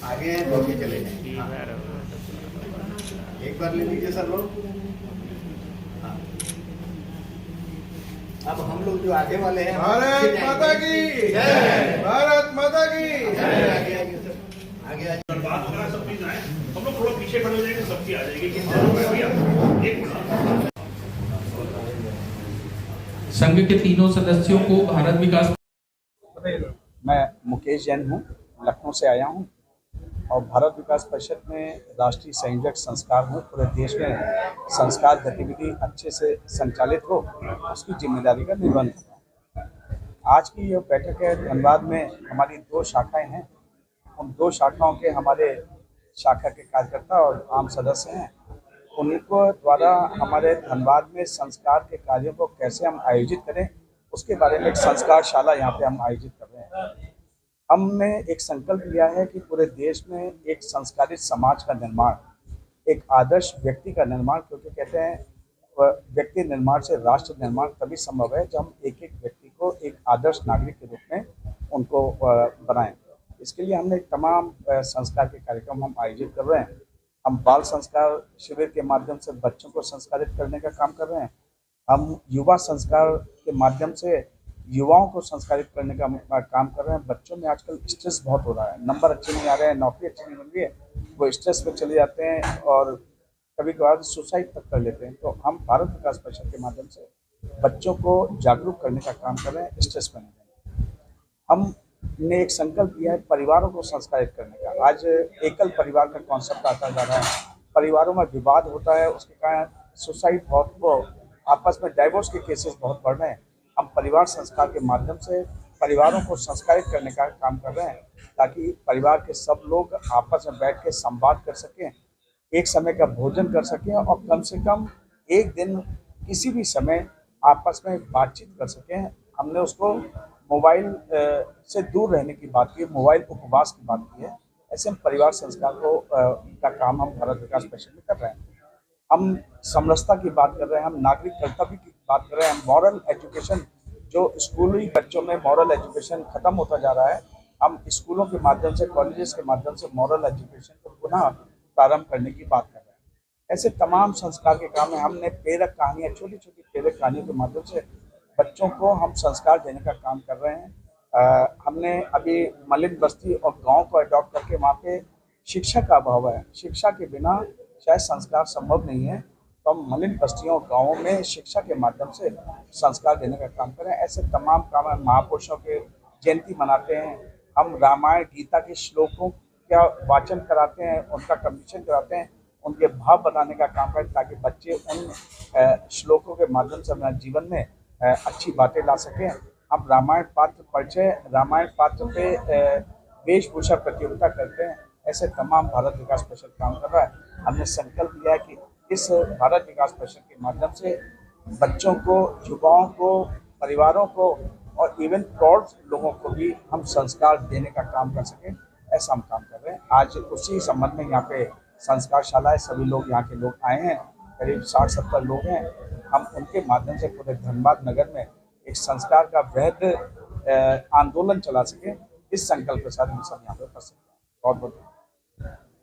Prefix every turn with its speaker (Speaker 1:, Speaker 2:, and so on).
Speaker 1: आगे हैं दौड़ के चले जाएं। हाँ। एक बार ले लीजिए सर लोग। हाँ। अब हम लोग जो आगे वाले हैं,
Speaker 2: भारत माता की जय, भारत माता की जय।
Speaker 1: आगे आगे सर, आगे आगे।
Speaker 3: बात वगैरह सब चीज आए, हम लोग थोड़ा पीछे खड़े हो जाएंगे, सबकी आ जाएगी। एक मिनट।
Speaker 4: संघ के तीनों सदस्यों को भारत विकास।
Speaker 5: मैं मुकेश जैन हूँ, लखनऊ से आया हूँ और भारत विकास परिषद में राष्ट्रीय संयोजक संस्कार हूँ। पूरे देश में संस्कार गतिविधि अच्छे से संचालित हो, उसकी जिम्मेदारी का निर्वहन कर रहा हूँ। आज की यह बैठक है, धनबाद में हमारी 2 शाखाएं हैं। उन 2 शाखाओं के हमारे शाखा के कार्यकर्ता और आम सदस्य हैं। उन्हीं को द्वारा हमारे धनबाद में संस्कार के कार्यों को कैसे हम आयोजित करें, उसके बारे में एक संस्कारशाला यहाँ पे हम आयोजित कर रहे हैं। हमने एक संकल्प लिया है कि पूरे देश में एक संस्कारित समाज का निर्माण, एक आदर्श व्यक्ति का निर्माण, क्योंकि कहते हैं व्यक्ति निर्माण से राष्ट्र निर्माण तभी संभव है जब हम एक एक व्यक्ति को एक आदर्श नागरिक के रूप में उनको बनाएं। इसके लिए हमने तमाम संस्कार के कार्यक्रम हम आयोजित कर रहे हैं। हम बाल संस्कार शिविर के माध्यम से बच्चों को संस्कारित करने का काम कर रहे हैं। हम युवा संस्कार के माध्यम से युवाओं को संस्कारित करने का काम कर रहे हैं। बच्चों में आजकल स्ट्रेस बहुत हो रहा है, नंबर अच्छे नहीं आ रहे हैं, नौकरी अच्छी नहीं मिल रही है, वो स्ट्रेस में चले जाते हैं और कभी कभार सुसाइड तक कर लेते हैं। तो हम भारत विकास परिषद के माध्यम से बच्चों को जागरूक करने का काम कर रहे हैं, स्ट्रेस में नहीं रहने। हमने एक संकल्प लिया है परिवारों को संस्कारित करने का। आज एकल परिवार का कॉन्सेप्ट आता जा रहा है, परिवारों में विवाद होता है, उसके कारण सुसाइड बहुत, वो आपस में डाइवोर्स के केसेस बहुत बढ़ रहे हैं। हम परिवार संस्कार के माध्यम से परिवारों को संस्कारित करने का काम कर रहे हैं, ताकि परिवार के सब लोग आपस में बैठ के संवाद कर सकें, एक समय का भोजन कर सकें और कम से कम एक दिन किसी भी समय आपस में बातचीत कर सकें। हमने उसको मोबाइल से दूर रहने की बात की है, मोबाइल उपवास की बात की है। ऐसे हम परिवार संस्कार को का काम हम भारत विकास परिषद में कर रहे हैं। हम समरसता की बात कर रहे हैं, हम नागरिक कर्तव्य की बात कर रहे हैं, हम मॉरल एजुकेशन, जो स्कूली बच्चों में मॉरल एजुकेशन खत्म होता जा रहा है, हम स्कूलों के माध्यम से, कॉलेजेस के माध्यम से मॉरल एजुकेशन को पुनः प्रारंभ करने की बात कर रहे हैं। ऐसे तमाम संस्कार के काम में हमने प्रेरक कहानियाँ, छोटी छोटी प्रेरक कहानियों के माध्यम से बच्चों को हम संस्कार देने का काम कर रहे हैं। हमने अभी मलिन बस्ती और गाँव को अडॉप्ट करके, वहाँ पे शिक्षा का अभाव है, शिक्षा के बिना शायद संस्कार संभव नहीं है, तो हम मलिन बस्तियों गाँवों में शिक्षा के माध्यम से संस्कार देने का काम करें। ऐसे तमाम काम है। महापुरुषों के जयंती मनाते हैं, हम रामायण गीता के श्लोकों का वाचन कराते हैं, उनका कंपटीशन कराते हैं, उनके भाव बताने का काम करें, ताकि बच्चे उन श्लोकों के माध्यम से अपने जीवन में अच्छी बातें ला सकें। हम रामायण पात्र परिचय, रामायण पात्र पे वेशभूषा प्रतियोगिता करते हैं। ऐसे तमाम भारत विकास परिषद काम कर रहा है। हमने संकल्प लिया है कि इस भारत विकास परिषद के माध्यम से बच्चों को, युवाओं को, परिवारों को और इवन प्रौढ़ लोगों को भी हम संस्कार देने का काम कर सकें, ऐसा हम काम कर रहे हैं। आज उसी संबंध में यहाँ पे संस्कारशाला है, सभी लोग यहाँ के लोग आए हैं, करीब 60-70 लोग हैं। हम उनके माध्यम से पूरे धनबाद नगर में एक संस्कार का वृहद आंदोलन चला सके, इस संकल्प के साथ हम सब यहाँ पे कर सकते हैं। बहुत बहुत